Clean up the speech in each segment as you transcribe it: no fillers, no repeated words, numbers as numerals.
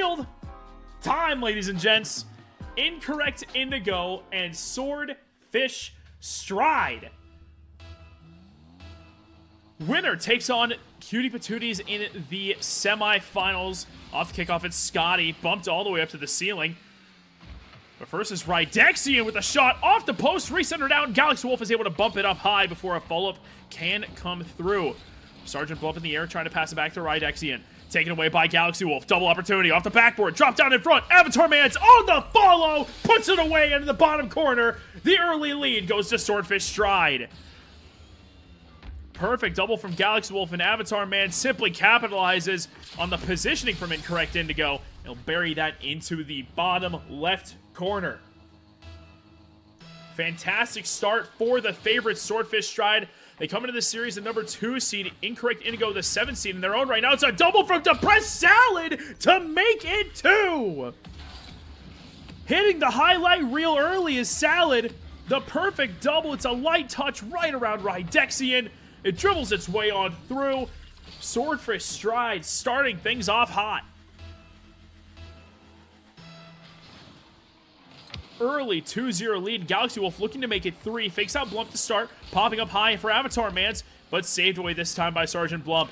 field. Time, ladies and gents. Incorrect Indigo and Swordfish Stride. Winner takes on Cutie Patooties in the semifinals. Off the kickoff, it's Scotty. Bumped all the way up to the ceiling. But first is Rydexian with a shot off the post. Recentered out, and Galaxy Wolf is able to bump it up high before a follow-up can come through. Sergeant Blump in the air, trying to pass it back to Rydexian. Taken away by Galaxy Wolf. Double opportunity off the backboard. Drop down in front. Avatarmanz on the follow. Puts it away into the bottom corner. The early lead goes to Swordfish Stride. Perfect double from Galaxy Wolf, and Avatarmanz simply capitalizes on the positioning from Incorrect Indigo. He'll bury that into the bottom left corner. Fantastic start for the favorite Swordfish Stride. They come into this series the number 2 seed, Incorrect Indigo the 7th seed in their own right. Now it's a double from Depressed Salad to make it 2. Hitting the highlight reel early is Salad. The perfect double. It's a light touch right around Rydexian. It dribbles its way on through. Swordfish Stride starting things off hot. Early 2-0 lead. Galaxy Wolf looking to make it 3. Fakes out Blump to start. Popping up high for Avatarmanz, but saved away this time by Sergeant Blump.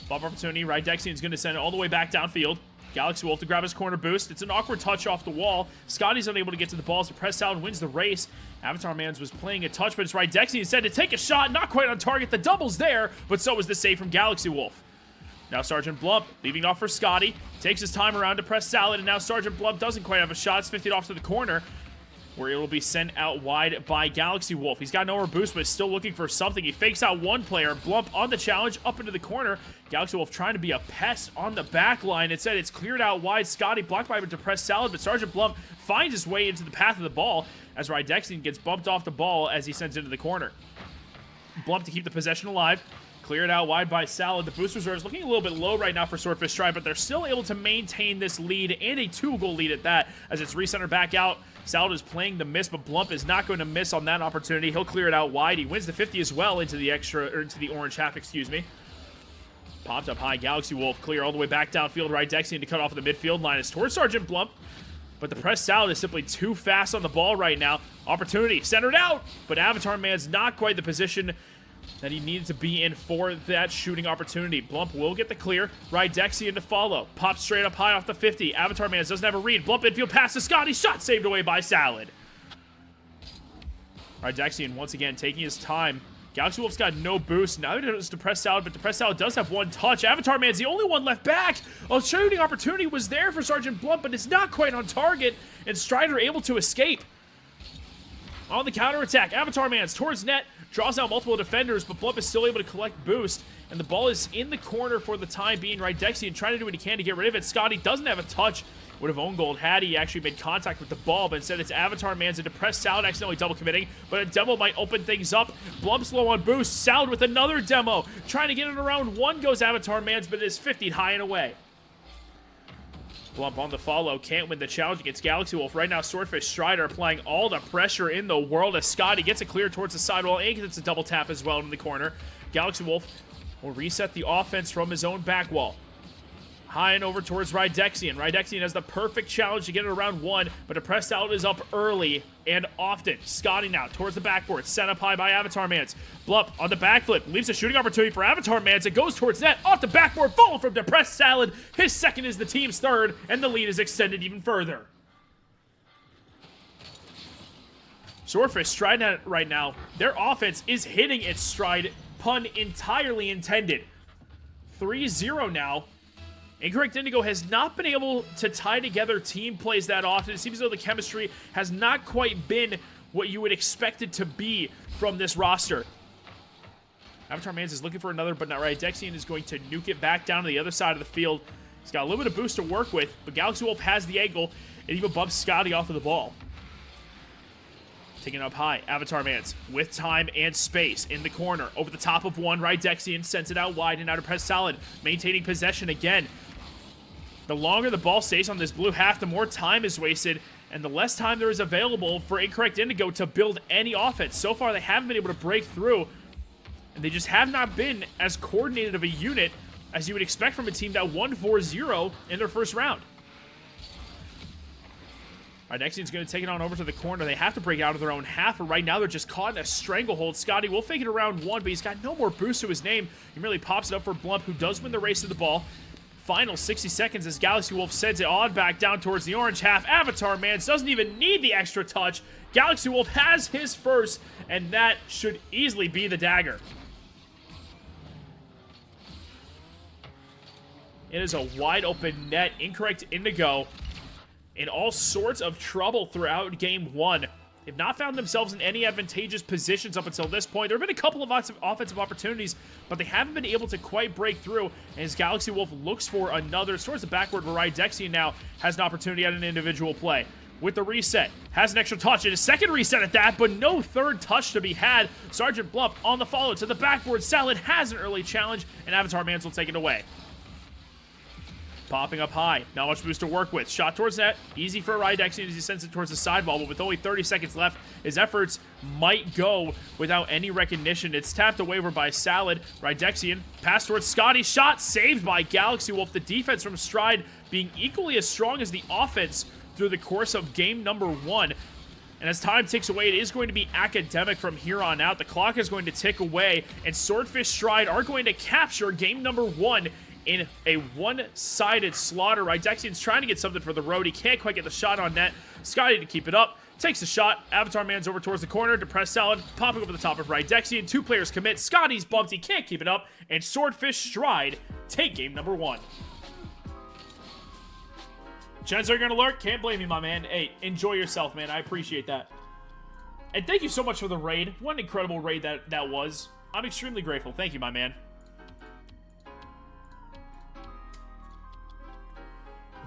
Bump opportunity. Rydexian's going to send it all the way back downfield. Galaxy Wolf to grab his corner boost. It's an awkward touch off the wall. Scotty's unable to get to the ball, so Depressed Salad wins the race. Avatarmanz was playing a touch, but it's Rydexian instead to take a shot. Not quite on target. The double's there, but so was the save from Galaxy Wolf. Now Sergeant Blump leaving off for Scotty. Takes his time around Depressed Salad, and now Sergeant Blump doesn't quite have a shot. It's 50 off to the corner, where it will be sent out wide by Galaxy Wolf. He's got no more boost, but is still looking for something. He fakes out one player. Blump on the challenge, up into the corner. Galaxy Wolf trying to be a pest on the back line. Instead, it's cleared out wide. Scotty blocked by a Depressed Salad, but Sergeant Blump finds his way into the path of the ball as Rydexian gets bumped off the ball as he sends it into the corner. Blump to keep the possession alive. Cleared out wide by Salad. The boost reserve is looking a little bit low right now for Swordfish Stride, but they're still able to maintain this lead, and a 2-goal lead at that, as it's recentered back out. Salad is playing the miss, but Blump is not going to miss on that opportunity. He'll clear it out wide. He wins the 50 as well into the into the orange half, excuse me. Popped up high. Galaxy Wolf clear all the way back downfield. Rydexian to cut off the midfield line is towards Sergeant Blump, but the Depressed Salad is simply too fast on the ball right now. Opportunity centered out, but Avatarman's not quite the position that he needed to be in for that shooting opportunity. Blump will get the clear. Rydexian to follow. Pops straight up high off the 50. Avatarmanz doesn't have a read. Blump infield pass to Scotty. Shot saved away by Salad. Rydexian once again taking his time. Galaxy Wolf's got no boost. Neither does Depressed Salad, but Depressed Salad does have one touch. Avatarman's the only one left back. A shooting opportunity was there for Sergeant Blump, but it's not quite on target, and Strider able to escape. On the counterattack, Avatarmanz towards net, draws out multiple defenders, but Blump is still able to collect boost, and the ball is in the corner for the time being. Rydexian trying to do what he can to get rid of it. Scotty doesn't have a touch. Would have owned goal had he actually made contact with the ball, but instead it's Avatarmanz. A Depressed Salad accidentally double committing, but a demo might open things up. Blump's low on boost. Salad with another demo. Trying to get it around one goes Avatarmanz, but it is 50'd high and away. Blump on the follow, can't win the challenge against Galaxy Wolf. Right now, Swordfish Strider applying all the pressure in the world as Scotty gets it clear towards the sidewall and gets a double tap as well in the corner. Galaxy Wolf will reset the offense from his own back wall. High and over towards Rydexian. Rydexian has the perfect challenge to get it around one, but Depressed Salad is up early and often. Scotty now towards the backboard, set up high by Avatarmanz. Blump on the backflip, leaves a shooting opportunity for Avatarmanz. It goes towards net, off the backboard, fallen from Depressed Salad. His second is the team's third, and the lead is extended even further. Swordfish Stride right now, their offense is hitting its stride, pun entirely intended. 3-0 now. Incorrect Indigo has not been able to tie together team plays that often. It seems as though the chemistry has not quite been what you would expect it to be from this roster. Avatarmanz is looking for another, but not right. Rydexian is going to nuke it back down to the other side of the field. He's got a little bit of boost to work with, but Galaxy Wolf has the angle and even bumps Scotty off of the ball. Taking it up high, Avatarmanz with time and space in the corner. Over the top of one, Rydexian sends it out wide and out of Depressed Salad, maintaining possession again. The longer the ball stays on this blue half, the more time is wasted, and the less time there is available for Incorrect Indigo to build any offense. So far, they haven't been able to break through, and they just have not been as coordinated of a unit as you would expect from a team that won 4-0 in their first round. All right, Nexian's going to take it on over to the corner. They have to break out of their own half, but right now they're just caught in a stranglehold. Scotty will fake it around one, but he's got no more boost to his name. He really pops it up for Blump, who does win the race to the ball. Final 60 seconds as Galaxy Wolf sends it on back down towards the orange half. Avatarmanz doesn't even need the extra touch. Galaxy Wolf has his first, and that should easily be the dagger. It is a wide open net. Incorrect Indigo in all sorts of trouble throughout game one. They've not found themselves in any advantageous positions up until this point. There have been a couple of offensive opportunities, but they haven't been able to quite break through. And as Galaxy Wolf looks for another, towards the backward, where Dexian now has an opportunity at an individual play. With the reset, has an extra touch, and a second reset at that, but no third touch to be had. Sergeant Blump on the follow to the backboard. Salad has an early challenge, and Avatarmanz will take it away. Popping up high. Not much boost to work with. Shot towards net. Easy for Dexian as he sends it towards the sidewall, but with only 30 seconds left, his efforts might go without any recognition. It's tapped away by Salad. Dexian. Pass towards Scotty. Shot saved by Galaxy Wolf. The defense from Stride being equally as strong as the offense through the course of game number one. And as time ticks away, it is going to be academic from here on out. The clock is going to tick away, and Swordfish Stride are going to capture game number one in a one-sided slaughter. Dexian's trying to get something for the road. He can't quite get the shot on net. Scotty to keep it up. Takes the shot. Avatarmanz over towards the corner. Depressed Salad popping over the top of Dexian. Two players commit. Scotty's bumped. He can't keep it up. And Swordfish Stride take game number one. Chens are going to lurk. Can't blame you, my man. Hey, enjoy yourself, man. I appreciate that. And thank you so much for the raid. What an incredible raid that was. I'm extremely grateful. Thank you, my man.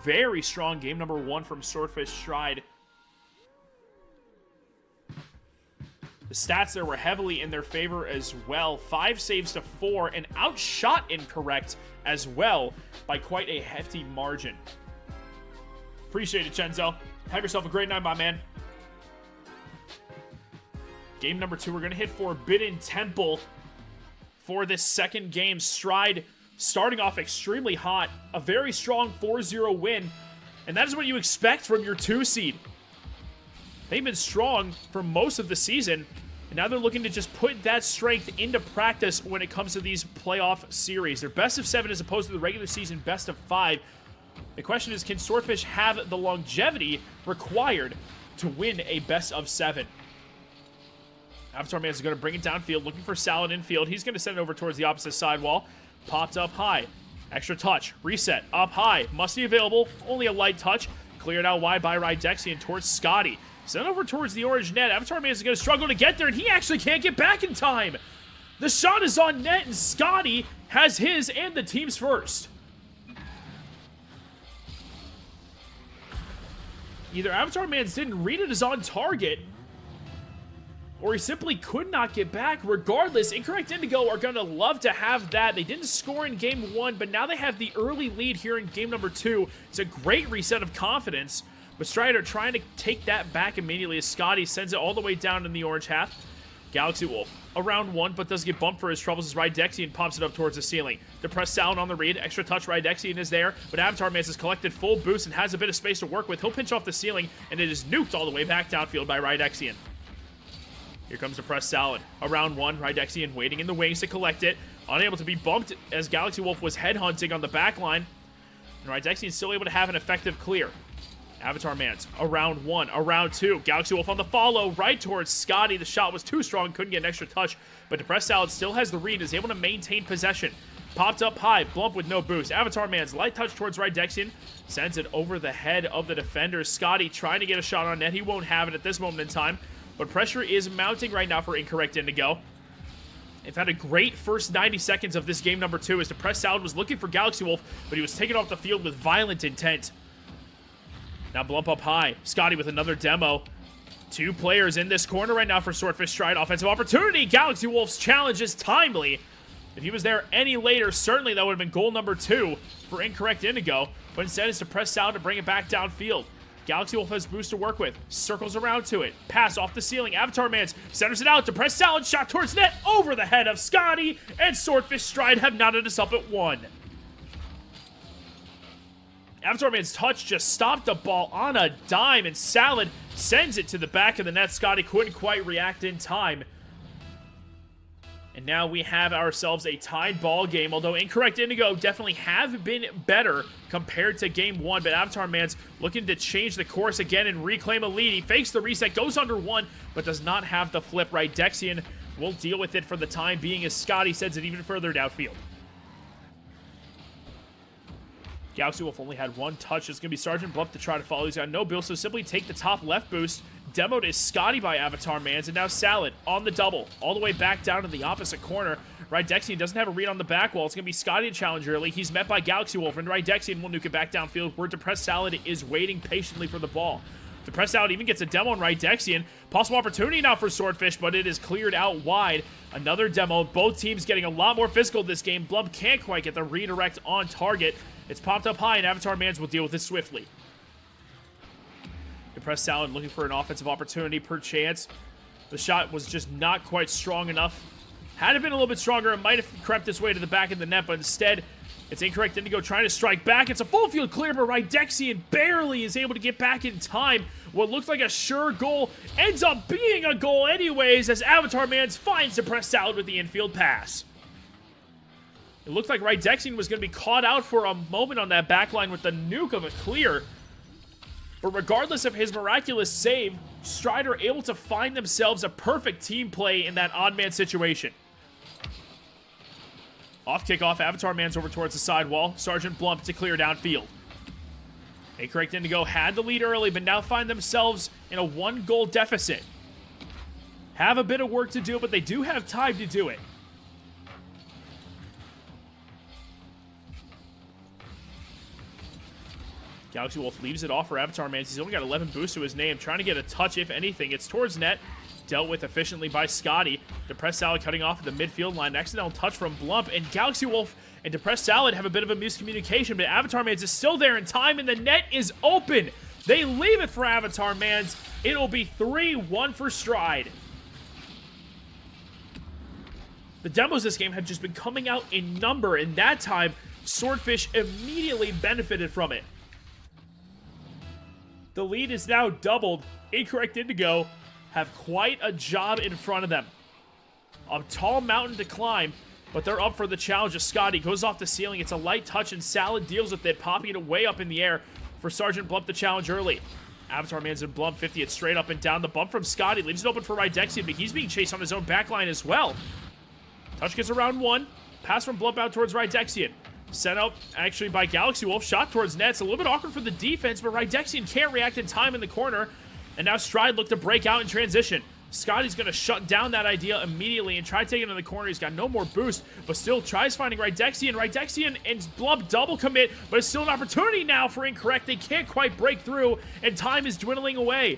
Very strong game number one from Swordfish Stride. The stats there were heavily in their favor as well. 5 saves to 4 and outshot incorrect as well by quite a hefty margin. Appreciate it, Chenzo. Have yourself a great night, my man. Game number 2, we're going to hit Forbidden Temple for this second game. Stride starting off extremely hot, a very strong 4-0 win, and that is what you expect from your 2 seed. They've been strong for most of the season, and now they're looking to just put that strength into practice when it comes to these playoff series. They're best of 7 as opposed to the regular season best of 5. The question is, can Swordfish have the longevity required to win a best of 7? Avatarmanz is going to bring it downfield, looking for Salad infield. He's going to send it over towards the opposite sidewall. Popped up high. Extra touch. Reset. Up high. Must be available. Only a light touch. Cleared out wide by Dexian towards Scotty. Sent over towards the orange net. Avatarmanz is going to struggle to get there, and he actually can't get back in time. The shot is on net, and Scotty has his and the team's first. Either Avatarmanz didn't read it as on target, or he simply could not get back. Regardless, Incorrect Indigo are going to love to have that. They didn't score in game 1, but now they have the early lead here in game number 2. It's a great reset of confidence, but Strider trying to take that back immediately as Scotty sends it all the way down in the orange half. Galaxy Wolf around 1, but does get bumped for his troubles as Dexian pops it up towards the ceiling. Depressed Salad on the read. Extra touch. Dexian is there, but Avatarmanz has collected full boost and has a bit of space to work with. He'll pinch off the ceiling, and it is nuked all the way back downfield by Dexian. Here comes Depressed Salad. Around 1, Dexian waiting in the wings to collect it. Unable to be bumped as Galaxy Wolf was headhunting on the back line. And Dexian still able to have an effective clear. Avatarmanz, around 1, around 2. Galaxy Wolf on the follow, right towards Scotty. The shot was too strong, couldn't get an extra touch. But Depressed Salad still has the read, is able to maintain possession. Popped up high, Blump with no boost. Avatarmanz, light touch towards Dexian. Sends it over the head of the defender. Scotty trying to get a shot on net. He won't have it at this moment in time. But pressure is mounting right now for Incorrect Indigo. They've had a great first 90 seconds of this game number 2 as Depressed Salad was looking for Galaxy Wolf, but he was taken off the field with violent intent. Now Blump up high. Scotty with another demo. 2 players in this corner right now for Swordfish Stride. Offensive opportunity. Galaxy Wolf's challenge is timely. If he was there any later, certainly that would have been goal number 2 for Incorrect Indigo. But instead it's Depressed Salad to bring it back downfield. Galaxy Wolf has boost to work with. Circles around to it. Pass off the ceiling. Avatarmanz centers it out. Depressed Salad shot towards net over the head of Scotty. And Swordfish Stride have knotted us up at 1. Avatarman's touch just stopped the ball on a dime, and Salad sends it to the back of the net. Scotty couldn't quite react in time. And now we have ourselves a tied ball game, although Incorrect Indigo definitely have been better compared to game one, but Avatarmanz looking to change the course again and reclaim a lead. He fakes the reset, goes under one, but does not have the flip right. Dexian will deal with it for the time being as Scotty sends it even further downfield. Galaxy Wolf only had one touch. It's going to be Sergeant Bluff to try to follow. He's got no build, so simply take the top left boost. Demoed is Scotty by Avatarmanz, and now Salad on the double, all the way back down to the opposite corner. Right Dexian doesn't have a read on the back wall. It's going to be Scotty to challenge early. He's met by Galaxy Wolf, and Right Dexian will nuke it back downfield, where Depressed Salad is waiting patiently for the ball. Depressed Salad even gets a demo on Right Dexian. Possible opportunity now for Swordfish, but it is cleared out wide. Another demo. Both teams getting a lot more physical this game. Blub can't quite get the redirect on target. It's popped up high, and Avatarmanz will deal with it swiftly. Depressed Salad looking for an offensive opportunity per chance. The shot was just not quite strong enough. Had it been a little bit stronger, it might have crept its way to the back of the net, but instead, it's Incorrect Indigo trying to strike back. It's a full field clear, but Right Dexian barely is able to get back in time. What looked like a sure goal ends up being a goal anyways, as Avatarmanz finds Depressed Salad with the infield pass. It looked like Right Dexian was going to be caught out for a moment on that back line with the nuke of a clear. But regardless of his miraculous save, Strider able to find themselves a perfect team play in that odd man situation. Off kickoff, Avatarmanz over towards the sidewall. Sergeant Blump to clear downfield. Incorrect Indigo had the lead early, but now find themselves in a 1-goal deficit. Have a bit of work to do, but they do have time to do it. Galaxy Wolf leaves it off for Avatarmanz. He's only got 11 boosts to his name. Trying to get a touch, if anything. It's towards net. Dealt with efficiently by Scotty. Depressed Salad cutting off at the midfield line. Accidental touch from Blump. And Galaxy Wolf and Depressed Salad have a bit of a miscommunication. But Avatarmanz is still there in time, and the net is open. They leave it for Avatarmanz. It'll be 3-1 for Stride. The demos this game have just been coming out in number, and that time, Swordfish immediately benefited from it. The lead is now doubled. Incorrect Indigo have quite a job in front of them. A tall mountain to climb, but they're up for the challenge as Scotty goes off the ceiling. It's a light touch, and Salad deals with it, popping it way up in the air for Sergeant Blump to challenge early. Avatarmanz and Blump 50 it straight up and down. The bump from Scotty leaves it open for Right Dexian, but he's being chased on his own backline as well. Touch gets around one. Pass from Blump out towards Right Dexian. Sent out, actually, by Galaxy Wolf. Shot towards net. It's a little bit awkward for the defense, but Right Dexian can't react in time in the corner. And now Stride look to break out in transition. Scotty's going to shut down that idea immediately and try taking it in the corner. He's got no more boost, but still tries finding Right Dexian. Right Dexian and Blump double commit, but it's still an opportunity now for Incorrect. They can't quite break through, and time is dwindling away.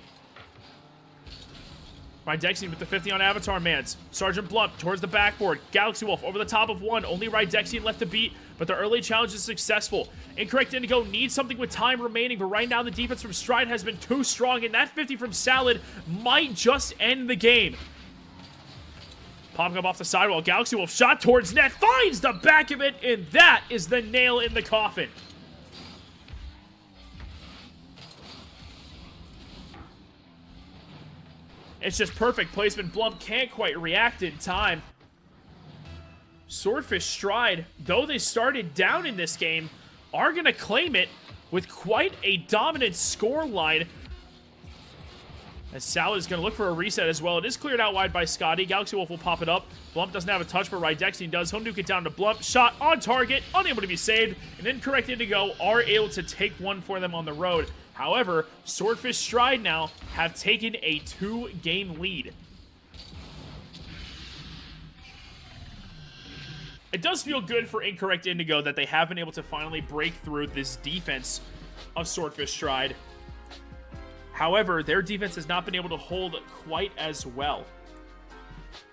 Right Dexian with the 50 on Avatarmanz. Sergeant Blump towards the backboard. Galaxy Wolf over the top of one. Only Right Dexian left to beat, but the early challenge is successful. Incorrect Indigo needs something with time remaining, but right now the defense from Stride has been too strong, and that 50 from Salad might just end the game. Popping up off the sidewall. Galaxy Wolf shot towards net. Finds the back of it, and that is the nail in the coffin. It's just perfect placement. Blump can't quite react in time. Swordfish Stride, though they started down in this game, are going to claim it with quite a dominant score line. As Salad is going to look for a reset as well. It is cleared out wide by Scotty. Galaxy Wolf will pop it up. Blump doesn't have a touch, but Right Dexian does. He'll nuke it down to Blump. Shot on target, unable to be saved. And Incorrect Indigo are able to take one for them on the road. However, Swordfish Stride now have taken a 2-game lead. It does feel good for Incorrect Indigo that they have been able to finally break through this defense of Swordfish Stride. However, their defense has not been able to hold quite as well.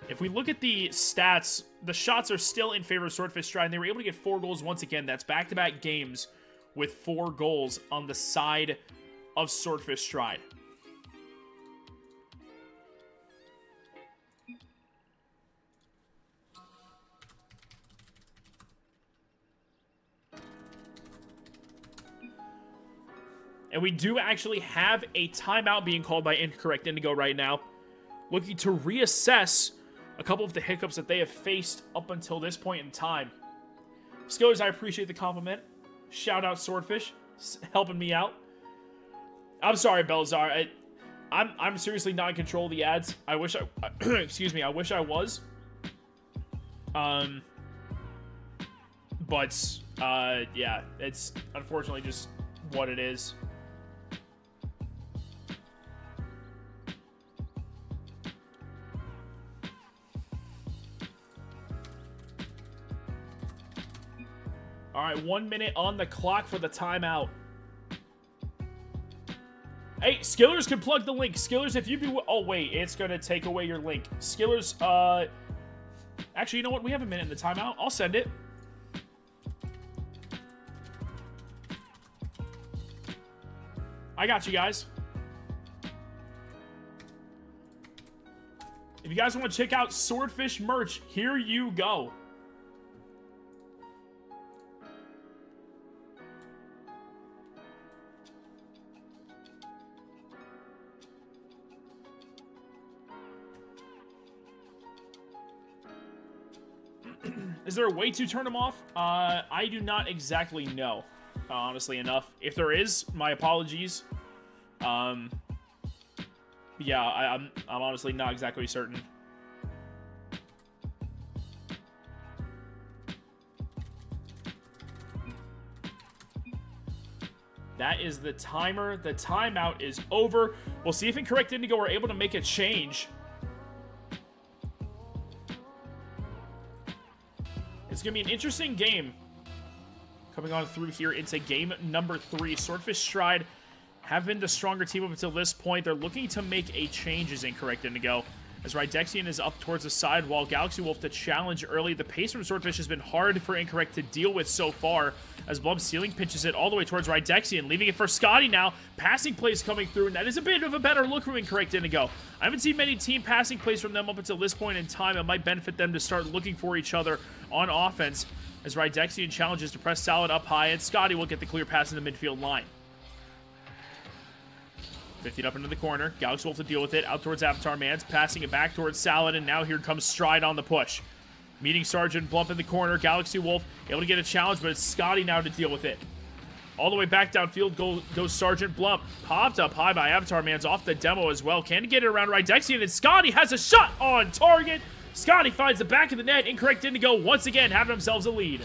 If we look at the stats, the shots are still in favor of Swordfish Stride, and they were able to get 4 goals once again. That's back-to-back games with 4 goals on the side of Swordfish Stride. And we do actually have a timeout being called by Incorrect Indigo right now, looking to reassess a couple of the hiccups that they have faced up until this point in time. Skillers, I appreciate the compliment. Shout out Swordfish, helping me out. I'm sorry, Belzar. I'm seriously not in control of the ads. I wish I... excuse me, I wish I was. But, yeah, it's unfortunately just what it is. All right, 1 minute on the clock for the timeout. Hey, Skillers can plug the link. Skillers, if you be... Oh, wait, it's going to take away your link. Skillers, actually, you know what? We have a minute in the timeout. I'll send it. I got you guys. If you guys want to check out Swordfish merch, here you go. Is there a way to turn them off? I do not exactly know, honestly enough. If there is, my apologies. Yeah, I'm honestly not exactly certain. That is the timer. The timeout is over. We'll see if Incorrect Indigo are able to make a change. It's going to be an interesting game coming on through here into game number 3. Swordfish Stride have been the stronger team up until this point. They're looking to make a change as Incorrect Indigo, as Rydexian is up towards the side, while Galaxy Wolf to challenge early. The pace from Swordfish has been hard for Incorrect to deal with so far, as Blub Ceiling pinches it all the way towards Rydexian, leaving it for Scotty now. Passing plays coming through, and that is a bit of a better look from Incorrect Indigo. I haven't seen many team passing plays from them up until this point in time. It might benefit them to start looking for each other on offense, as Rydexian challenges to press Salad up high, and Scotty will get the clear pass in the midfield line. 50 up into the corner. Galaxy Wolf to deal with it. Out towards Avatarmanz. Passing it back towards Salad. And now here comes Stride on the push. Meeting Sergeant Blump in the corner. Galaxy Wolf able to get a challenge, but it's Scotty now to deal with it. All the way back downfield goes Sergeant Blump. Popped up high by Avatarmanz off the demo as well. Can get it around Rydexian, and Scotty has a shot on target. Scotty finds the back of the net. Incorrect Indigo once again having themselves a lead.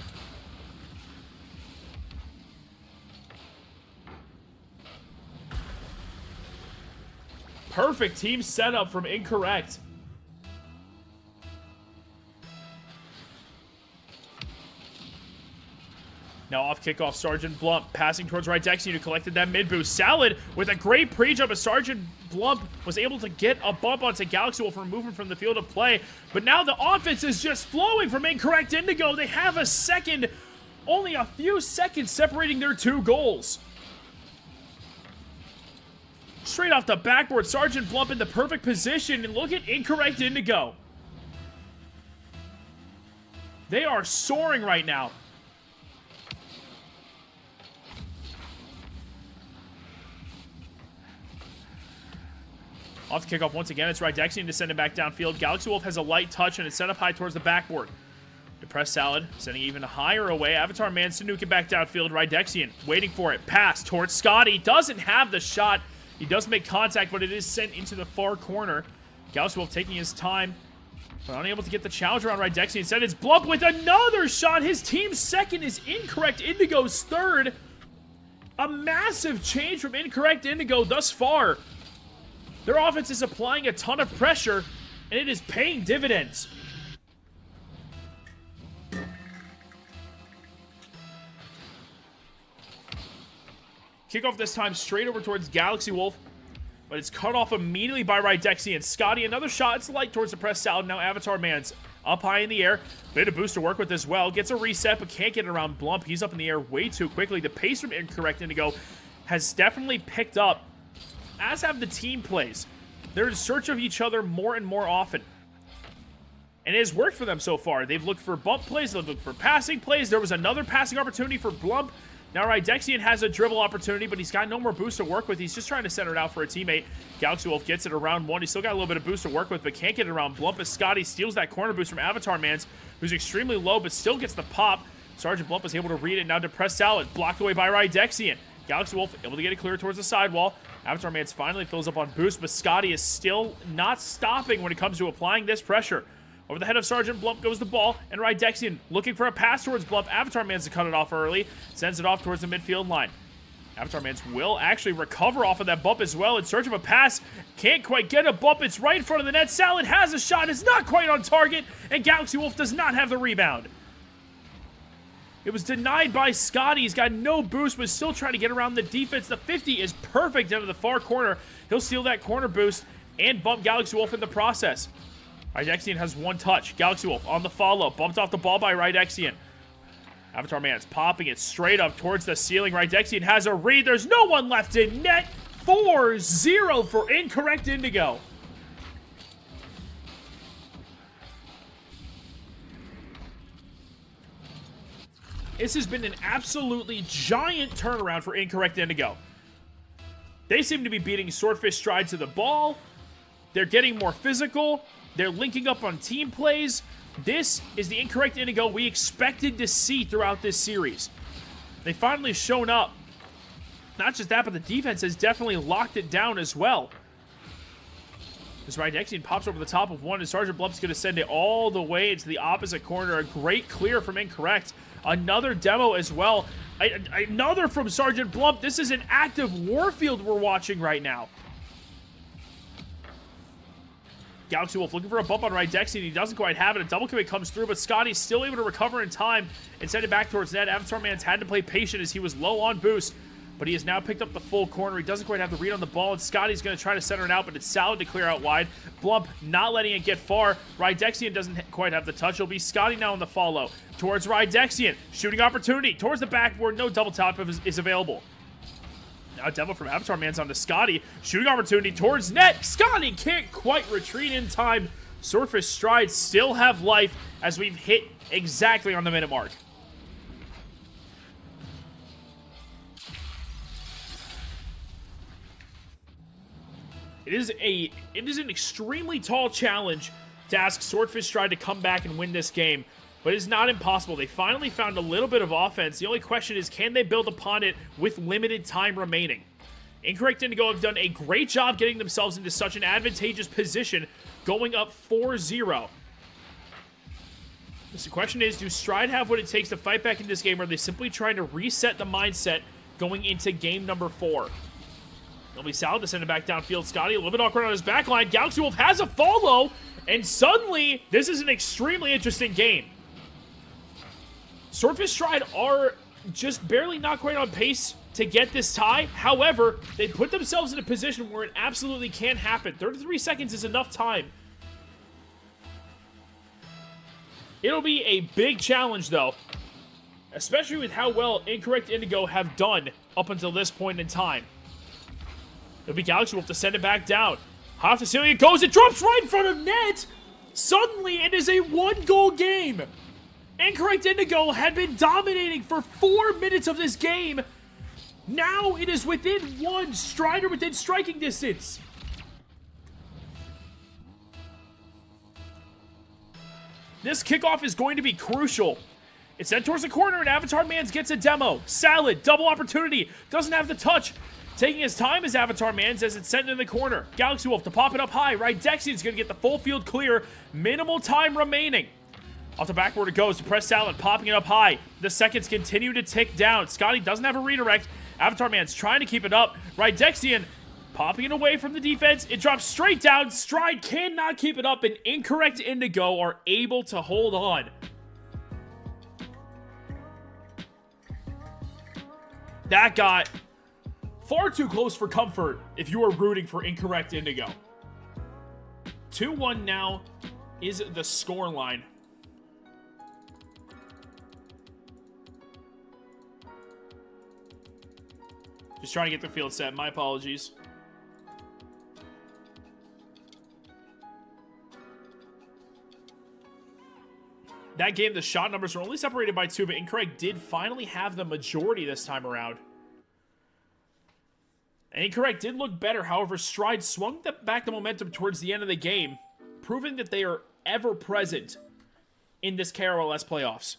Perfect team setup from Incorrect. Now off kickoff, Sergeant Blump passing towards Rydexian, who collected that mid boost. Salad with a great pre-jump as Sergeant Blump was able to get a bump onto Galaxy Wolf from moving from the field of play. But now the offense is just flowing from Incorrect Indigo. They have a second, only a few seconds separating their two goals. Straight off the backboard, Sergeant Blump in the perfect position, and look at Incorrect Indigo. They are soaring right now. Off the kickoff once again, it's Rydexian to send it back downfield. Galaxy Wolf has a light touch, and it's set up high towards the backboard. Depressed Salad, sending even higher away. Avatarmanz to nuke it back downfield. Rydexian waiting for it. Pass towards Scotty. Doesn't have the shot. He does make contact, but it is sent into the far corner. Galaxy Wolf taking his time, but unable to get the challenge around Rydexian. Instead, it's Blump with another shot. His team's second is Incorrect Indigo's third. A massive change from Incorrect Indigo thus far. Their offense is applying a ton of pressure, and it is paying dividends. Kickoff this time straight over towards Galaxy Wolf, but it's cut off immediately by Rydexian. Scotty, another shot. It's light towards the press Salad. Now Avatarmanz up high in the air. Bit of boost to work with as well. Gets a reset, but can't get it around Blump. He's up in the air way too quickly. The pace from Incorrect Indigo has definitely picked up, as have the team plays. They're in search of each other more and more often. And it has worked for them so far. They've looked for bump plays. They've looked for passing plays. There was another passing opportunity for Blump Now, Rydexian has a dribble opportunity, but he's got no more boost to work with. He's just trying to center it out for a teammate. Galaxy Wolf gets it around 1. He's still got a little bit of boost to work with, but can't get it around Blump as Scotty steals that corner boost from Avatarmanz, who's extremely low, but still gets the pop. Sergeant Blump is able to read it now to press Salad. Blocked away by Rydexian. Galaxy Wolf able to get it clear towards the sidewall. Avatarmanz finally fills up on boost, but Scotty is still not stopping when it comes to applying this pressure. Over the head of Sergeant Blump goes the ball, and Rydexian looking for a pass towards Blump. Avatarmanz to cut it off early, sends it off towards the midfield line. Avatarmanz will actually recover off of that bump as well in search of a pass. Can't quite get a bump. It's right in front of the net. Salad has a shot. It's not quite on target, and Galaxy Wolf does not have the rebound. It was denied by Scotty. He's got no boost, but still trying to get around the defense. The 50 is perfect into the far corner. He'll steal that corner boost and bump Galaxy Wolf in the process. Rydexian has one touch. Galaxy Wolf on the follow. Bumped off the ball by Rydexian. Avatarmanz popping it straight up towards the ceiling. Rydexian has a read. There's no one left in net. 4-0 for incorrect Indigo. This has been an absolutely giant turnaround for incorrect Indigo. They seem to be beating Swordfish Stride to the ball. They're getting more physical. They're linking up on team plays. This is the incorrect Indigo we expected to see throughout this series. They finally shown up. Not just that, but the defense has definitely locked it down as well. As Rydexian pops over the top of one, and Sergeant Blump's going to send it all the way into the opposite corner. A great clear from incorrect. Another demo as well. Another from Sergeant Blump. This is an active Warfield we're watching right now. Galaxy Wolf looking for a bump on Rydexian. He doesn't quite have it. A double commit comes through, but Scotty's still able to recover in time and send it back towards net. Avatarmanz had to play patient as he was low on boost, but he has now picked up the full corner. He doesn't quite have the read on the ball, and Scotty's going to try to center it out, but it's Salad to clear out wide. Blump not letting it get far. Rydexian doesn't quite have the touch. It'll be Scotty now on the follow towards Rydexian. Shooting opportunity towards the backboard. No double top is available. Now a demo from Avatarmanz onto Scotty. Shooting opportunity towards net. Scotty can't quite retreat in time. Swordfish Stride still have life as we've hit exactly on the minute mark. It is an extremely tall challenge to ask Swordfish Stride to come back and win this game, but it's not impossible. They finally found a little bit of offense. The only question is, can they build upon it with limited time remaining? Incorrect Indigo have done a great job getting themselves into such an advantageous position, going up 4-0. The question is, do Stride have what it takes to fight back in this game, or are they simply trying to reset the mindset going into game number 4? It'll be Salad to send it back downfield. Scotty a little bit awkward on his back line. Galaxy Wolf has a follow, and suddenly this is an extremely interesting game. Swordfish Stride are just barely not quite on pace to get this tie. However, they put themselves in a position where it absolutely can happen. 33 seconds is enough time. It'll be a big challenge, though, especially with how well Incorrect Indigo have done up until this point in time. It'll be Galaxy Wolf to send it back down. High off the ceiling it goes. It drops right in front of net. Suddenly, it is a one-goal game. Incorrect Indigo had been dominating for 4 minutes of this game. Now it is within one. Strider within striking distance. This kickoff is going to be crucial. It's sent towards the corner, and Avatarmanz gets a demo. Salad, double opportunity. Doesn't have the touch. Taking his time is Avatarmanz as it's sent in the corner. Galaxy Wolf to pop it up high. Rydexian's going to get the full field clear. Minimal time remaining. Off the backboard it goes to press Salad, popping it up high. The seconds continue to tick down. Scotty doesn't have a redirect. Avatarmanz trying to keep it up. Rydexian popping it away from the defense. It drops straight down. Stride cannot keep it up, and Incorrect Indigo are able to hold on. That got far too close for comfort if you are rooting for Incorrect Indigo. 2-1 now is the score line. Just trying to get the field set. My apologies. That game, the shot numbers were only separated by 2, but Incorrect did finally have the majority this time around. And Incorrect did look better. However, Stride swung back the momentum towards the end of the game, proving that they are ever present in this KRLS playoffs.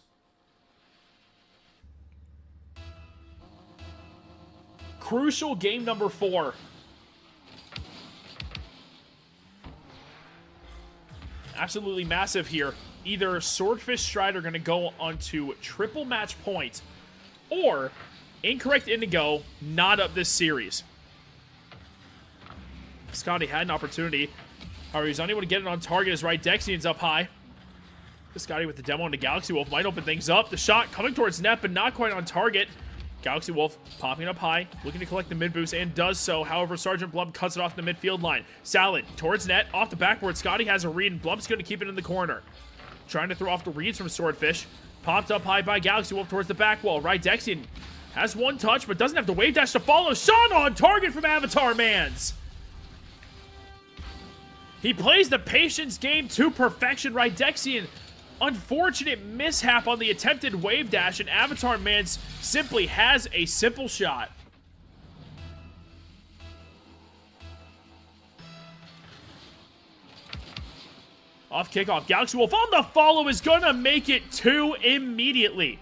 Crucial game number 4. Absolutely massive here. Either Swordfish Stride are going to go onto triple match point, or Incorrect Indigo knot up this series. Scotty had an opportunity. However, he's unable to get it on target as right Dexian's up high. Scotty with the demo into Galaxy Wolf might open things up. The shot coming towards net, but not quite on target. Galaxy Wolf popping up high, looking to collect the mid boost, and does so. However, Sergeant Blub cuts it off the midfield line. Salad towards net, off the backboard. Scotty has a read, and Blub's going to keep it in the corner. Trying to throw off the reads from Swordfish. Popped up high by Galaxy Wolf towards the back wall. Right Dexian has one touch, but doesn't have the wave dash to follow. Shot on target from Avatarmanz. He plays the patience game to perfection. Right Dexian, unfortunate mishap on the attempted wave dash, and Avatarmanz simply has a simple shot. Off kickoff, Galaxy Wolf on the follow is going to make it 2 immediately.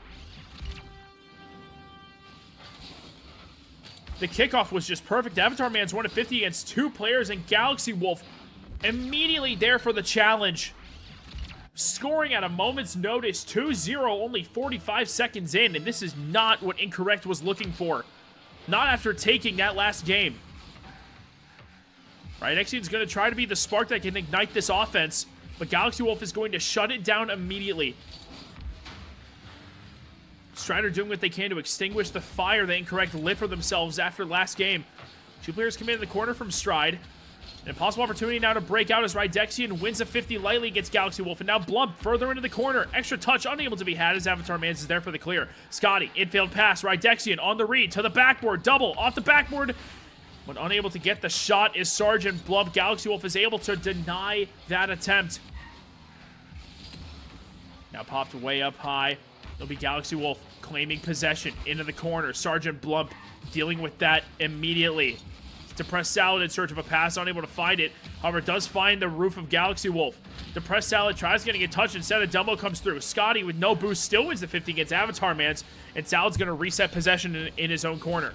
The kickoff was just perfect. Avatarmanz 1 of 50 against 2 players, and Galaxy Wolf immediately there for the challenge. Scoring at a moment's notice, 2-0, only 45 seconds in, and this is not what Incorrect was looking for. Not after taking that last game. Right, Dexian's going to try to be the spark that can ignite this offense, but Galaxy Wolf is going to shut it down immediately. Strider doing what they can to extinguish the fire that Incorrect lit for themselves after last game. 2 players come in the corner from Stride. An impossible opportunity now to break out as Right Dexian wins a 50 lightly against Galaxy Wolf. And now Blump further into the corner. Extra touch unable to be had as Avatarmanz is there for the clear. Scotty, infield pass. Right Dexian on the read to the backboard. Double off the backboard. When unable to get the shot is Sergeant Blump. Galaxy Wolf is able to deny that attempt. Now popped way up high. It'll be Galaxy Wolf claiming possession into the corner. Sergeant Blump dealing with that immediately. Depressed Salad in search of a pass, unable to find it. However, does find the roof of Galaxy Wolf. Depressed Salad tries getting a touch. Instead, a Dumbo comes through. Scotty, with no boost, still wins the 50 against Avatarmanz, and Salad's going to reset possession in his own corner.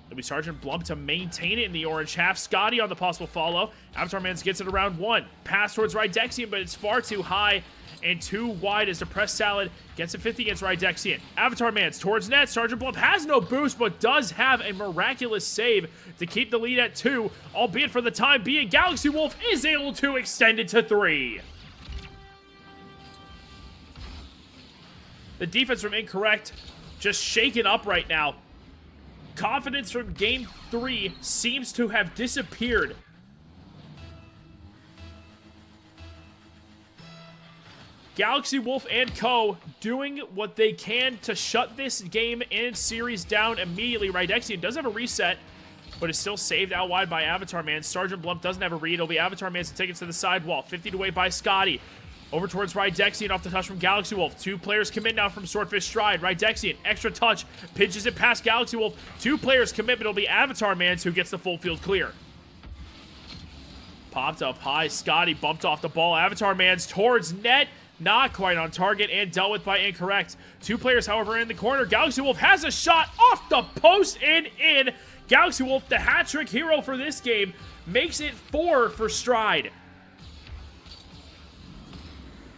It'll be Sergeant Blump to maintain it in the orange half. Scotty on the possible follow. Avatarmanz gets it around 1. Pass towards Right Dexian, but it's far too high and too wide as Depressed Salad gets a 50 against Right Dexian. Avatarmanz towards net. Sergeant Blump has no boost, but does have a miraculous save to keep the lead at 2, albeit for the time being, Galaxy Wolf is able to extend it to 3. The defense from Incorrect just shaken up right now. Confidence from Game 3 seems to have disappeared. Galaxy Wolf and co. doing what they can to shut this game and series down immediately. Right Dexian does have a reset, but is still saved out wide by Avatarmanz. Sergeant Blump doesn't have a read. It'll be Avatarmanz to take it to the sidewall. 50 away by Scotty. Over towards Right Dexian off the touch from Galaxy Wolf. 2 players commit now from Swordfish Stride. Right Dexian, extra touch, pitches it past Galaxy Wolf. 2 players commit, but it'll be Avatarmanz who gets the full field clear. Popped up high. Scotty bumped off the ball. Avatarmanz towards net. Not quite on target and dealt with by Incorrect. 2 players, however, in the corner. Galaxy Wolf has a shot off the post and in. Galaxy Wolf, the hat-trick hero for this game, makes it 4 for Stride.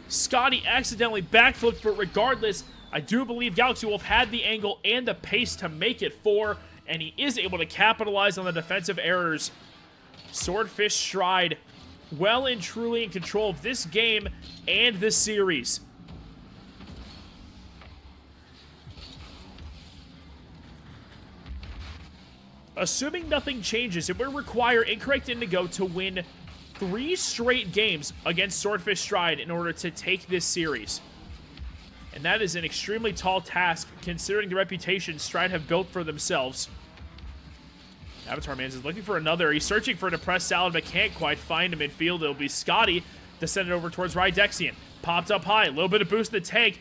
Scotty accidentally backflipped, but regardless, I do believe Galaxy Wolf had the angle and the pace to make it 4, and he is able to capitalize on the defensive errors. Swordfish Stride well and truly in control of this game and this series. Assuming nothing changes, it will require Incorrect Indigo to win 3 straight games against Swordfish Stride in order to take this series. And that is an extremely tall task considering the reputation Stride have built for themselves. Avatarmanz is looking for another. He's searching for a Depressed Salad, but can't quite find him in midfield. It'll be Scotty to send it over towards Right Dexian. Popped up high. A little bit of boost in the tank.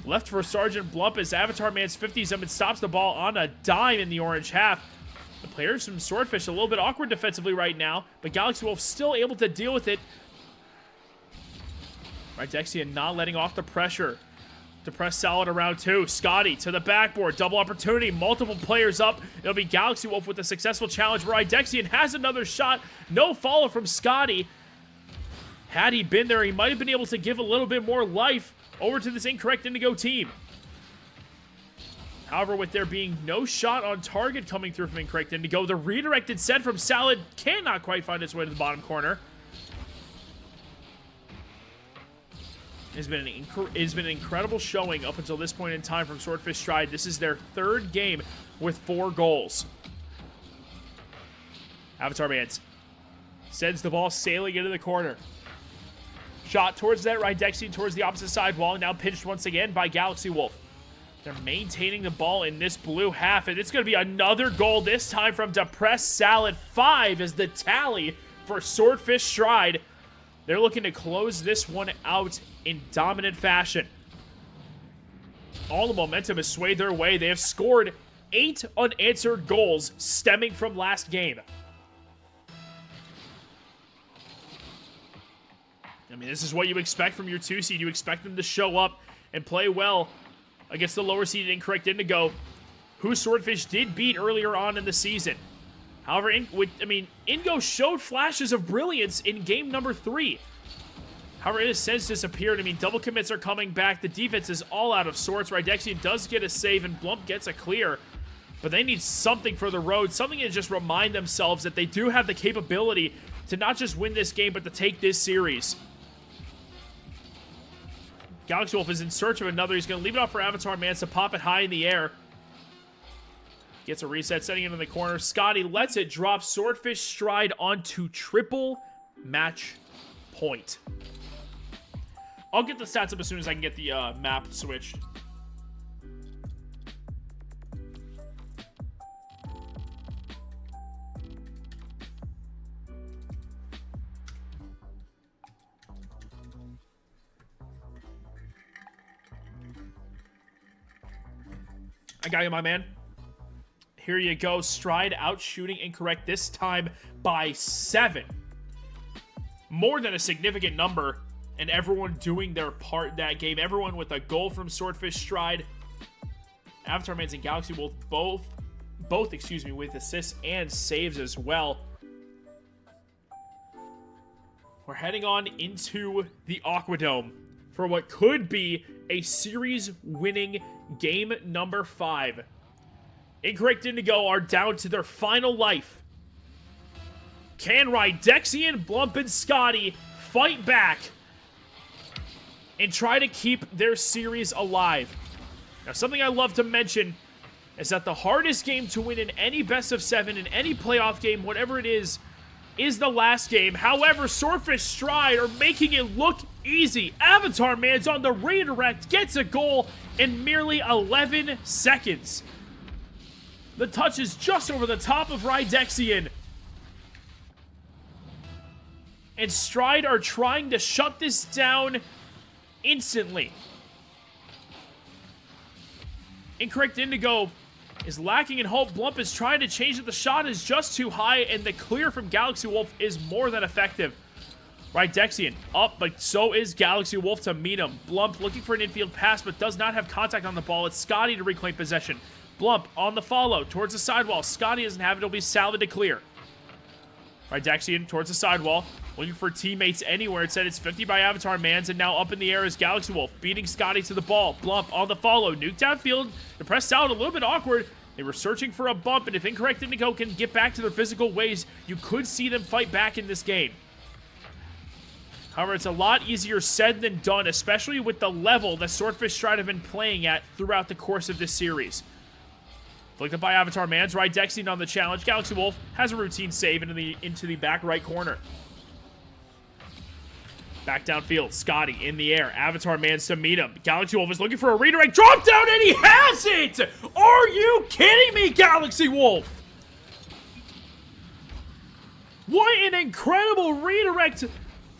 Left for Sergeant Blump as Avatarmanz 50s him and stops the ball on a dime in the orange half. The players from Swordfish a little bit awkward defensively right now, but Galaxy Wolf still able to deal with it. Rydexian not letting off the pressure to press solid around 2. Scotty to the backboard. Double opportunity. Multiple players up. It'll be Galaxy Wolf with a successful challenge where Rydexian has another shot. No follow from Scotty. Had he been there, he might have been able to give a little bit more life over to this incorrect Indigo team. However, with there being no shot on target coming through from incorrect Indigo, the redirected set from Salad cannot quite find its way to the bottom corner. It's been an incredible showing up until this point in time from Swordfish Stride. This is their 3rd game with 4 goals. Avatarmanz sends the ball sailing into the corner. Shot towards that Rydexian towards the opposite side wall. Now pinched once again by Galaxy Wolf. They're maintaining the ball in this blue half, and it's going to be another goal, this time from Depressed Salad. 5 is the tally for Swordfish Stride. They're looking to close this one out in dominant fashion. All the momentum has swayed their way. They have scored 8 unanswered goals stemming from last game. I mean, this is what you expect from your 2 seed. You expect them to show up and play well against the lower seeded incorrect Indigo, who Swordfish did beat earlier on in the season. However, Indigo showed flashes of brilliance in game number 3. However, it has since disappeared. I mean, double commits are coming back. The defense is all out of sorts. Rydexian does get a save, and Blump gets a clear. But they need something for the road, something to just remind themselves that they do have the capability to not just win this game, but to take this series. Galaxy Wolf is in search of another. He's going to leave it off for Avatarmanz to pop it high in the air. Gets a reset, setting it in the corner. Scotty lets it drop. Swordfish Stride onto triple match point. I'll get the stats up as soon as I can get the map switched. I got you, my man. Here you go. Stride out shooting incorrect, this time by 7. More than a significant number, and everyone doing their part in that game. Everyone with a goal from Swordfish Stride. Avatarmanz and Galaxy Wolf both with assists and saves as well. We're heading on into the Aquadome for what could be a series-winning game number 5. Incorrect Indigo are down to their final life. Can Rydexian, Blump, and Scotty fight back and try to keep their series alive? Now, something I love to mention is that the hardest game to win in any best of 7, in any playoff game, whatever it is the last game. However, Swordfish Stride are making it look easy. Avatarmanz on the redirect gets a goal in merely 11 seconds. The touch is just over the top of Rydexian. And Stride are trying to shut this down instantly. Incorrect Indigo is lacking in hope. Blump is trying to change it. The shot is just too high, and the clear from Galaxy Wolf is more than effective. Rydexian up, but so is Galaxy Wolf to meet him. Blump looking for an infield pass, but does not have contact on the ball. It's Scotty to reclaim possession. Blump on the follow towards the sidewall. Scotty doesn't have it. It'll be Salad to clear. Rydexian towards the sidewall, looking for teammates anywhere. It said it's 50 by Avatarmanz, and now up in the air is Galaxy Wolf, beating Scotty to the ball. Blump on the follow, nuke downfield. The press Salad a little bit awkward. They were searching for a bump, and if Incorrect Indigo can get back to their physical ways, you could see them fight back in this game. However, it's a lot easier said than done, especially with the level that Swordfish Stride have been playing at throughout the course of this series. Flicked up by Avatarmanz. Rydexian on the challenge. Galaxy Wolf has a routine save into the back right corner. Back downfield. Scotty in the air. Avatarmanz to meet him. Galaxy Wolf is looking for a redirect. Drop down, and he has it! Are you kidding me, Galaxy Wolf? What an incredible redirect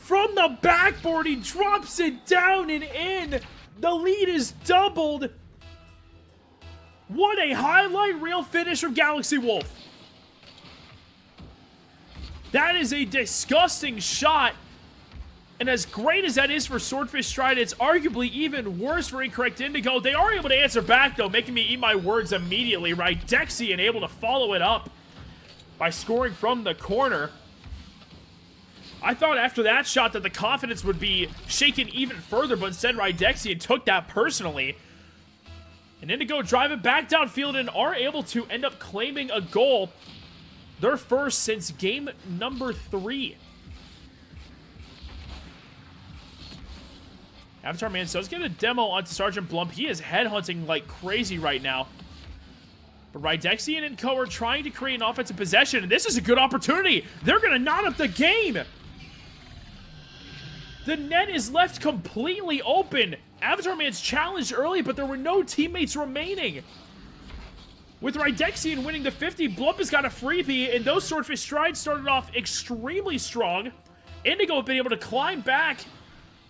From the backboard, he drops it down and in. The lead is doubled. What a highlight reel finish from Galaxy Wolf. That is a disgusting shot. And as great as that is for Swordfish Stride, it's arguably even worse for Incorrect Indigo. They are able to answer back, though, making me eat my words immediately, right? Dexian able to follow it up by scoring from the corner. I thought after that shot that the confidence would be shaken even further, but instead Rydexian took that personally. And Indigo drive it back downfield and are able to end up claiming a goal. Their first since game number 3. Avatarmanz does get a demo onto Sergeant Blump. He is headhunting like crazy right now. But Rydexian and Co are trying to create an offensive possession, and this is a good opportunity. They're going to knot up the game. The net is left completely open. Avatarmanz challenged early, but there were no teammates remaining. With Rydexian winning the 50, Blump has got a freebie, and those Swordfish Strides started off extremely strong. Indigo have been able to climb back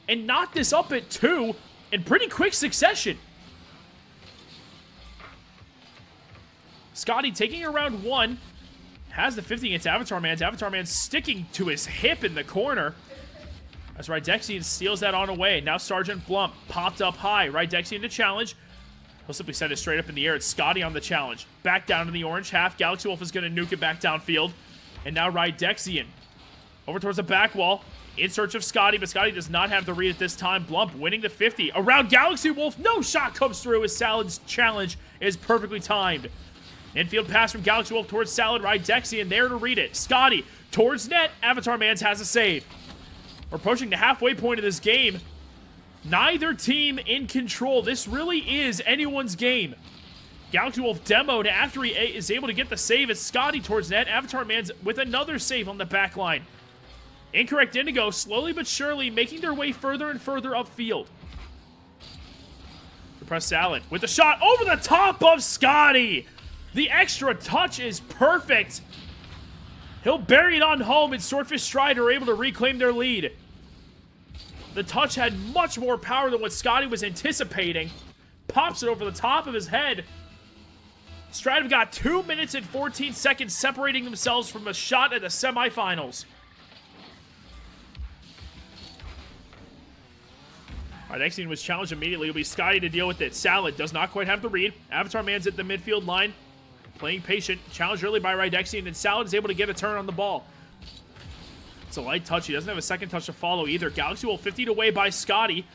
and knock this up at 2 in pretty quick succession. Scotty taking around 1. Has the 50 against Avatarmanz. Avatarmanz sticking to his hip in the corner. As Rydexian steals that on away. Now Sergeant Blump popped up high. Rydexian to challenge. He'll simply send it straight up in the air. It's Scotty on the challenge. Back down in the orange half. Galaxy Wolf is going to nuke it back downfield. And now Rydexian over towards the back wall. In search of Scotty, but Scotty does not have the read at this time. Blump winning the 50. Around Galaxy Wolf, no shot comes through as Salad's challenge is perfectly timed. Infield pass from Galaxy Wolf towards Salad. Rydexian there to read it. Scotty towards net. Avatarmanz has a save. We're approaching the halfway point of this game. Neither team in control. This really is anyone's game. Galaxy Wolf demoed after he is able to get the save. It's Scotty towards net. Avatarmanz with another save on the back line. Incorrect Indigo slowly but surely making their way further and further upfield. Press Salad with the shot over the top of Scotty. The extra touch is perfect. He'll bury it on home, and Swordfish Stride are able to reclaim their lead. The touch had much more power than what Scotty was anticipating. Pops it over the top of his head. Stride have got 2 minutes and 14 seconds separating themselves from a shot at the semifinals. Rydexian was challenged immediately. It'll be Scotty to deal with it. Salad does not quite have the read. Avatarmanz at the midfield line. Playing patient. Challenged early by Rydexian, and Salad is able to get a turn on the ball. It's a light touch. He doesn't have a second touch to follow either. Galaxy Wolf 50'd away by Scotty.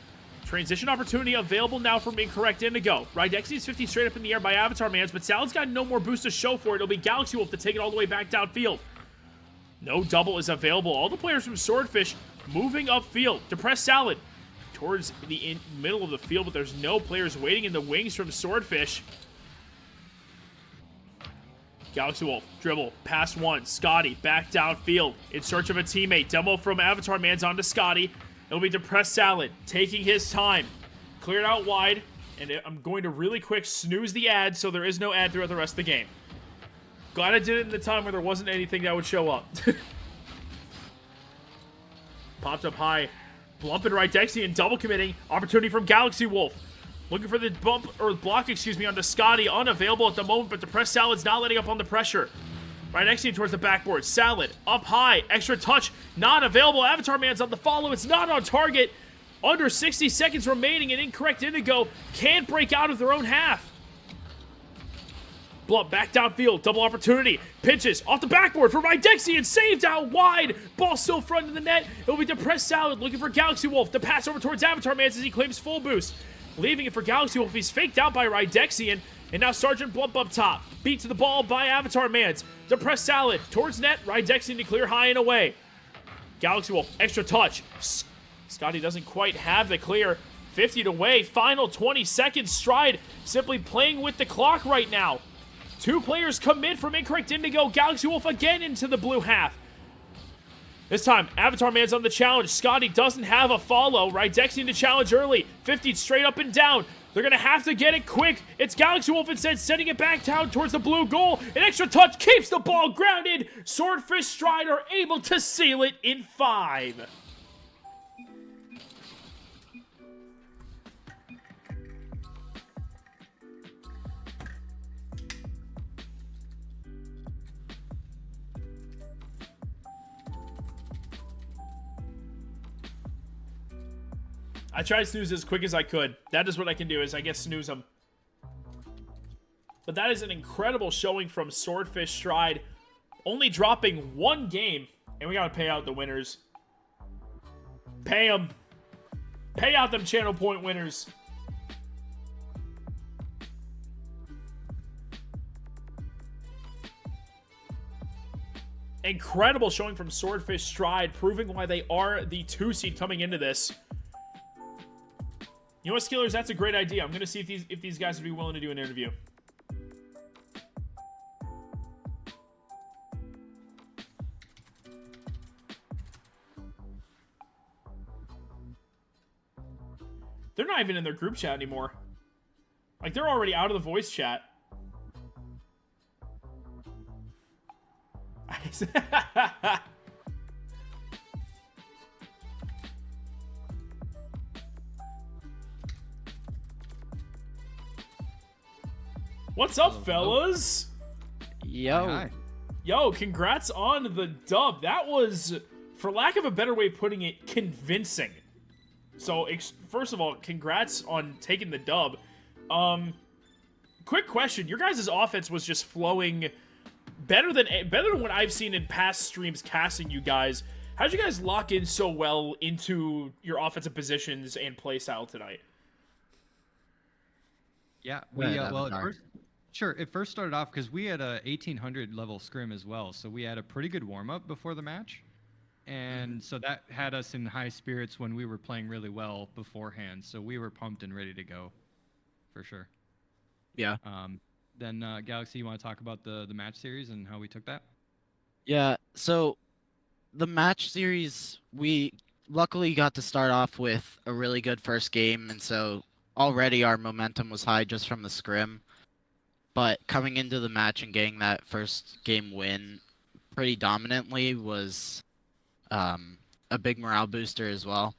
Transition opportunity available now from Incorrect Indigo. Rydexian's 50 straight up in the air by Avatarmanz, but Salad's got no more boost to show for it. It'll be Galaxy Wolf to take it all the way back downfield. No double is available. All the players from Swordfish moving upfield to press Salad towards the middle of the field, but there's no players waiting in the wings from Swordfish. Galaxy Wolf, dribble, pass one. Scotty, back downfield, in search of a teammate. Demo from Avatarmanz onto Scotty. It'll be to press Salad, taking his time. Cleared out wide, and I'm going to really quick snooze the ad so there is no ad throughout the rest of the game. Glad I did it in the time where there wasn't anything that would show up. Popped up high. Blump and Rydexian double committing. Opportunity from Galaxy Wolf. Looking for the bump, or block, excuse me, onto Scotty. Unavailable at the moment, but the press Salad's not letting up on the pressure. Rydexian towards the backboard. Salad up high. Extra touch. Not available. Avatarmanz on the follow. It's not on target. Under 60 seconds remaining, and Incorrect Indigo can't break out of their own half. Blump back downfield, double opportunity, pitches off the backboard for Rydexian, saved out wide, ball still front of the net. It'll be depressed Salad looking for Galaxy Wolf. The pass over towards Avatarmanz as he claims full boost, leaving it for Galaxy Wolf. He's faked out by Rydexian, and now Sergeant Blump up top, beat to the ball by Avatarmanz. Depressed Salad towards net, Rydexian to clear high and away. Galaxy Wolf, extra touch. Scotty doesn't quite have the clear. 50 away, final 20 seconds. Stride simply playing with the clock right now. Two players commit from Incorrect Indigo. Galaxy Wolf again into the blue half. This time, Avatarmanz on the challenge. Scotty doesn't have a follow. Rydexian to challenge early. 50 straight up and down. They're going to have to get it quick. It's Galaxy Wolf instead, sending it back down towards the blue goal. An extra touch keeps the ball grounded. Swordfish Stride are able to seal it in 5. I tried to snooze as quick as I could. That is what I can do, is I guess snooze them. But that is an incredible showing from Swordfish Stride. Only dropping 1 game. And we gotta pay out the winners. Pay them. Pay out them channel point winners. Incredible showing from Swordfish Stride, proving why they are the 2 seed coming into this. You know what, Skillers? That's a great idea. I'm going to see if these guys would be willing to do an interview. They're not even in their group chat anymore. Like, they're already out of the voice chat. What's up, fellas? Yo. Hi. Yo, congrats on the dub. That was, for lack of a better way of putting it, convincing. So, first of all, congrats on taking the dub. Quick question. Your guys' offense was just flowing better than what I've seen in past streams casting you guys. How'd you guys lock in so well into your offensive positions and play style tonight? Yeah, it first started off because we had a 1800 level scrim as well, so we had a pretty good warm up before the match, and so that had us in high spirits when we were playing really well beforehand. So we were pumped and ready to go, for sure. Yeah. Then Galaxy, you want to talk about the match series and how we took that? Yeah. So the match series, we luckily got to start off with a really good first game, and so already our momentum was high just from the scrim. But coming into the match and getting that first game win pretty dominantly was a big morale booster as well.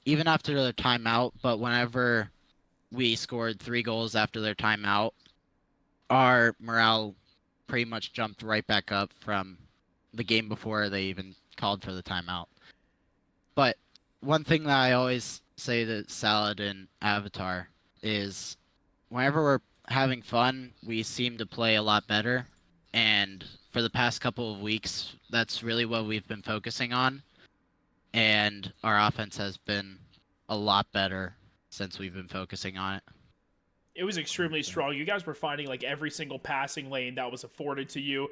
Even after their timeout, but whenever we scored 3 goals after their timeout, our morale pretty much jumped right back up from the game before they even called for the timeout. But one thing that I always say to Salad and Avatar is whenever we're having fun, we seem to play a lot better. And for the past couple of weeks, that's really what we've been focusing on. And our offense has been a lot better since we've been focusing on it. It was extremely strong. You guys were finding like every single passing lane that was afforded to you.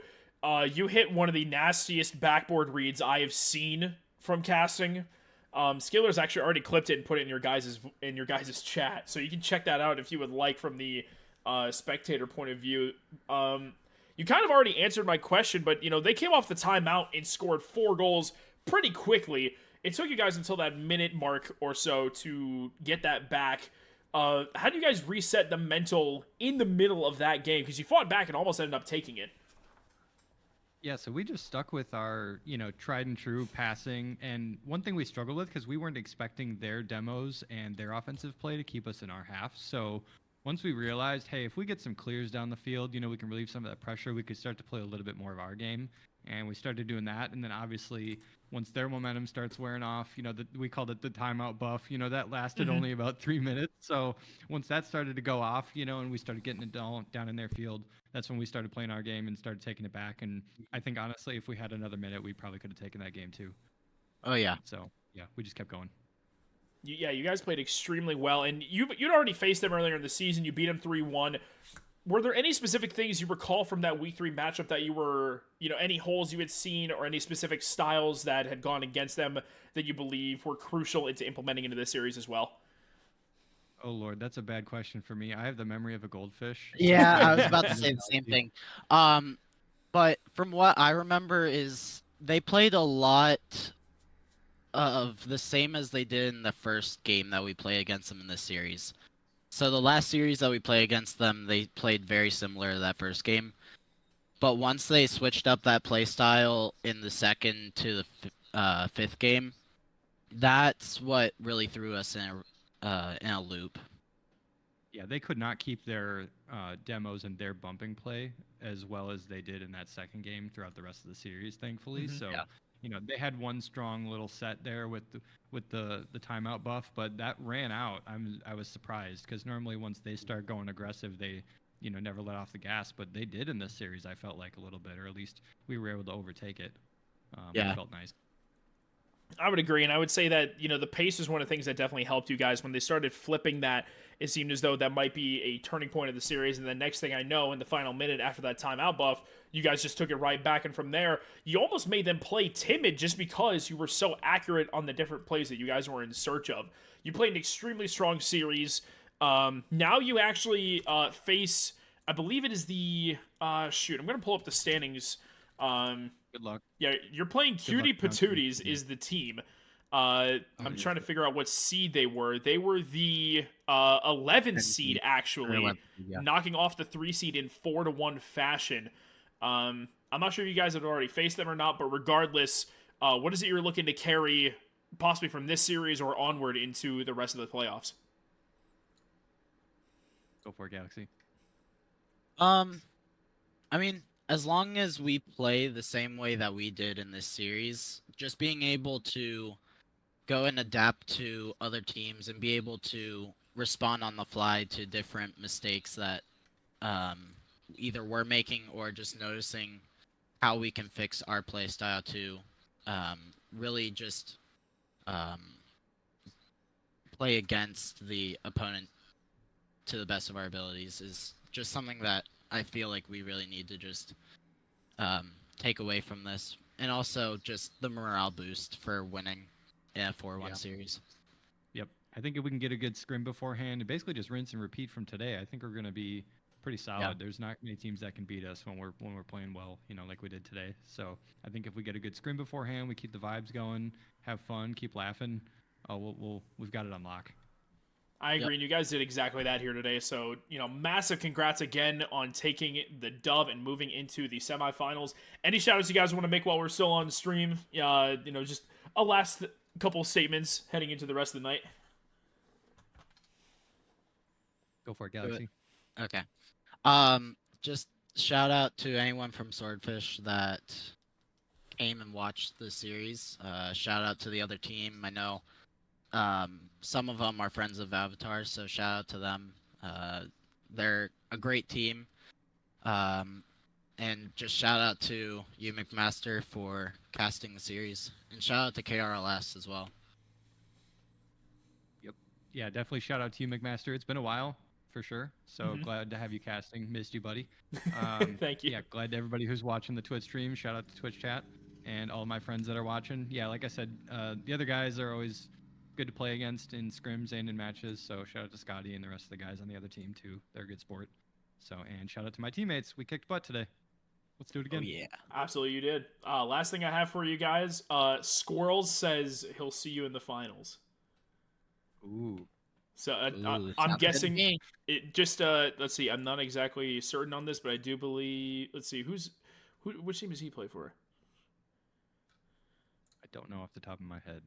You hit one of the nastiest backboard reads I have seen from casting. Skillers actually already clipped it and put it in your guys' chat, so you can check that out if you would like from the spectator point of view. You kind of already answered my question, but you know they came off the timeout and scored 4 goals pretty quickly. It took you guys until that minute mark or so to get that back. How do you guys reset the mental in the middle of that game? Because you fought back and almost ended up taking it. Yeah, so we just stuck with our, tried and true passing. And one thing we struggled with, because we weren't expecting their demos and their offensive play to keep us in our half. So once we realized, hey, if we get some clears down the field, we can relieve some of that pressure, we could start to play a little bit more of our game. And we started doing that. And then obviously, once their momentum starts wearing off, we called it the timeout buff. That lasted only about 3 minutes. So once that started to go off, and we started getting it down in their field, that's when we started playing our game and started taking it back. And I think, honestly, if we had another minute, we probably could have taken that game too. Oh, yeah. So, yeah, we just kept going. Yeah, you guys played extremely well. And you'd already faced them earlier in the season. You beat them 3-1. Were there any specific things you recall from that Week 3 matchup that you were, any holes you had seen or any specific styles that had gone against them that you believe were crucial into implementing into this series as well? Oh, Lord, that's a bad question for me. I have the memory of a goldfish. Yeah, I was about to say the same thing. But from what I remember is they played a lot of the same as they did in the first game that we played against them in this series. So the last series that we played against them, they played very similar to that first game. But once they switched up that play style in the second to the 5th game, that's what really threw us in a loop. Yeah, they could not keep their demos and their bumping play as well as they did in that second game throughout the rest of the series, thankfully. So, they had one strong little set there with the timeout buff, but that ran out. I was surprised because normally once they start going aggressive, they never let off the gas, but they did in this series. I felt like a little bit, or at least we were able to overtake it. Yeah. It felt nice. I would agree, and I would say that the pace is one of the things that definitely helped you guys when they started flipping that. It seemed as though that might be a turning point of the series, and the next thing I know, in the final minute after that timeout buff, you guys just took it right back, and from there, you almost made them play timid just because you were so accurate on the different plays that you guys were in search of. You played an extremely strong series. Now you actually face, I believe it is the shoot. I'm gonna pull up the standings. Good luck. Yeah, you're playing Cutie luck, Patooties is the team. I'm trying to figure out what seed they were. They were the 11 seed, actually, 11, yeah. knocking off the 3 seed in 4-1 fashion. I'm not sure if you guys have already faced them or not, but regardless, what is it you're looking to carry possibly from this series or onward into the rest of the playoffs? Go for it, Galaxy. I mean, as long as we play the same way that we did in this series, just being able to go and adapt to other teams and be able to respond on the fly to different mistakes that either we're making or just noticing how we can fix our play style to really just play against the opponent to the best of our abilities is just something that I feel like we really need to just take away from this. And also just the morale boost for winning a 4-1 series. Yep. I think if we can get a good scrim beforehand and basically just rinse and repeat from today, I think we're going to be pretty solid. Yeah. There's not many teams that can beat us when we're playing well, like we did today. So I think if we get a good scrim beforehand, we keep the vibes going, have fun, keep laughing, we've got it on lock. I agree, and you guys did exactly that here today. So, massive congrats again on taking the dub and moving into the semifinals. Any shout-outs you guys want to make while we're still on stream? Just a last couple statements heading into the rest of the night. Go for it, Galaxy. Okay. Just shout out to anyone from Swordfish that came and watched the series. Shout out to the other team. I know some of them are friends of Avatar, so shout out to them. They're a great team. And just shout out to you, McMaster, for casting the series. And shout out to KRLS as well. Yep. Yeah, definitely shout out to you, McMaster. It's been a while, for sure. So glad to have you casting. Missed you, buddy. Thank you. Yeah, glad to everybody who's watching the Twitch stream. Shout out to Twitch chat and all my friends that are watching. Yeah, like I said, the other guys are always good to play against in scrims and in matches. So shout out to Scotty and the rest of the guys on the other team, too. They're a good sport. So, and shout out to my teammates. We kicked butt today. Let's do it again. Oh, yeah. Absolutely, you did. Last thing I have for you guys, Squirrels says he'll see you in the finals. Ooh. So Ooh, I'm sounds good to guessing me. it just let's see. I'm not exactly certain on this, but I do believe. Let's see, which team does he play for? I don't know off the top of my head.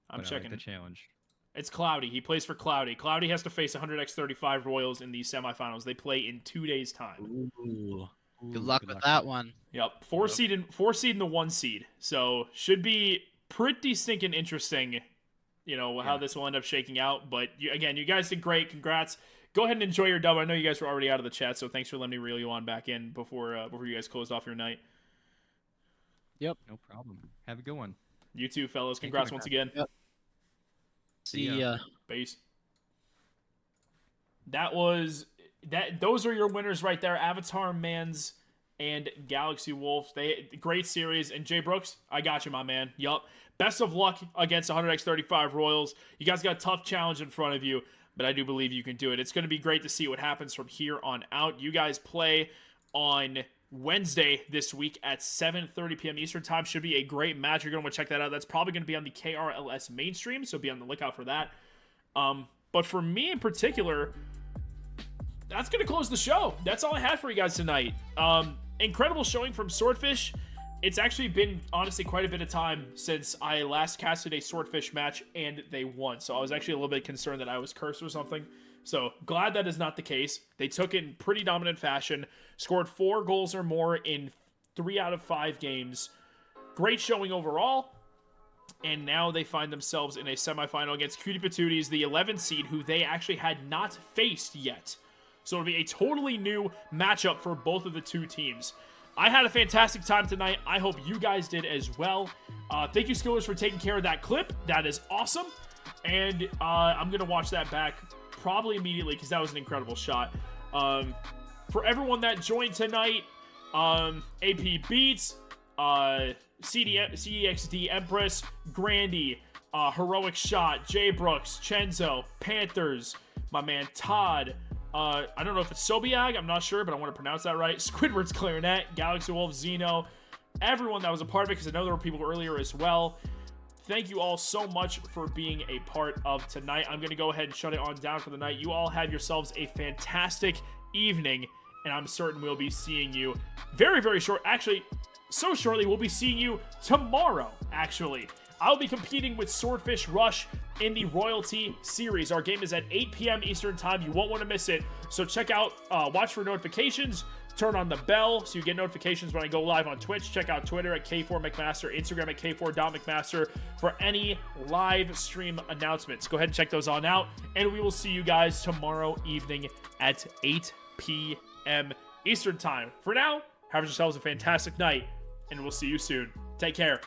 I'm but checking I like the challenge. It's Cloudy. He plays for Cloudy. Cloudy has to face 100x35 Royals in these semifinals. They play in 2 days' time. Ooh. Good luck with that one. Yep, four seed and the 1 seed. So should be pretty stinking interesting. How this will end up shaking out. But you guys did great. Congrats. Go ahead and enjoy your dub. I know you guys were already out of the chat, so thanks for letting me reel you on back in before you guys closed off your night. Yep. No problem. Have a good one. You too, fellas. Congrats once again. Yep. See ya. Base. Those are your winners right there. Avatarmanz and Galaxy Wolf. Great series. And Jay Brooks, I got you, my man. Yup. Best of luck against 100x35 Royals. You guys got a tough challenge in front of you, but I do believe you can do it. It's going to be great to see what happens from here on out. You guys play on Wednesday this week at 7:30 p.m. Eastern Time. Should be a great match. You're going to want to check that out. That's probably going to be on the KRLS mainstream, so be on the lookout for that. But for me in particular, that's going to close the show. That's all I had for you guys tonight. Incredible showing from Swordfish. It's actually been, honestly, quite a bit of time since I last casted a Swordfish match and they won. So I was actually a little bit concerned that I was cursed or something. So glad that is not the case. They took it in pretty dominant fashion, scored 4 goals or more in 3 out of 5 games. great showing overall. And now they find themselves in a semifinal against Cutie Patooties, the 11th seed, who they actually had not faced yet. So it'll be a totally new matchup for both of the two teams. I had a fantastic time tonight. I hope you guys did as well. Thank you, Skillers, for taking care of that clip. That is awesome. And I'm going to watch that back probably immediately because that was an incredible shot. For everyone that joined tonight, AP Beats, CEXD Empress, Grandy, Heroic Shot, Jay Brooks, Chenzo, Panthers, my man Todd, I don't know if it's Sobiag, I'm not sure, but I want to pronounce that right, Squidward's Clarinet, Galaxy Wolf, Zeno, everyone that was a part of it, because I know there were people earlier as well. Thank you all so much for being a part of tonight. I'm going to go ahead and shut it on down for the night. You all have yourselves a fantastic evening, and I'm certain we'll be seeing you very, very short. Actually, so shortly, we'll be seeing you tomorrow, actually. I'll be competing with Swordfish Rush in the Royalty Series. Our game is at 8 p.m. Eastern Time. You won't want to miss it. So check out, watch for notifications, turn on the bell so you get notifications when I go live on Twitch. Check out Twitter at K4McMaster, Instagram at K4.McMaster for any live stream announcements. Go ahead and check those on out, and we will see you guys tomorrow evening at 8 p.m. Eastern Time. For now, have yourselves a fantastic night, and we'll see you soon. Take care.